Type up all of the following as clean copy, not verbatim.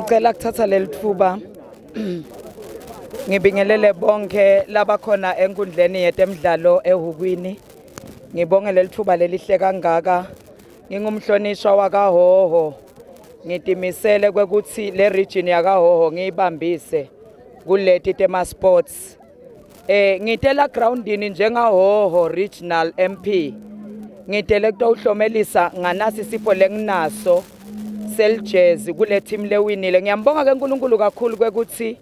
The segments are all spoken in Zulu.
Ngicela kuthatha leli thuba ngibingelele bonke labakhona enkundleni yetemidlalo eHukwini. Ngibonge leli thuba lelihle kangaka. Ngingumhlonishwa wakaHhohho. Ngitimisele kwekuthi le region yakaHhohho ngiyibambise kuleti tema sports. Ngitela groundini njengaHhohho Regional MP. Ngitele kutawuhlomelisa nganasi sipho lenginaso seljezi kule team lewinile. Ngiyambonga ke uNkulunkulu kakhulu kwekuthi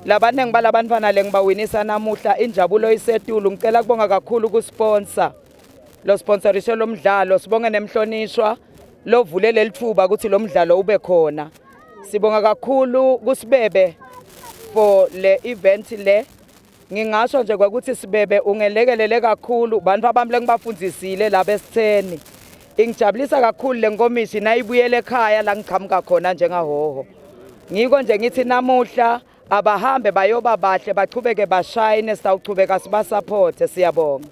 labanengi balabantwana lengibawinisa namuhla injabulo isetulu. Ngicela kubonga kakhulu kusponsor lo sponsorishe lo mdlalo. Sibonge nemhlonishwa lovule leli thuba ukuthi lo mdlalo ube khona. Sibonga kakhulu kuSibebe for le event le. Ngingasho nje ukuthi Sibebe ungelekelele kakhulu bantu abami lengibafundzisile la besitheni. Ingijabulisa kakhulu lenkomishi nayibuyele ekhaya la ngiqhamuka khona njengaHhohho. Ngiko nje ngithi namuhla abahambe bayoba bahle bachubeke bashayine, sitawuchubeka sibasupport. Siyabonga.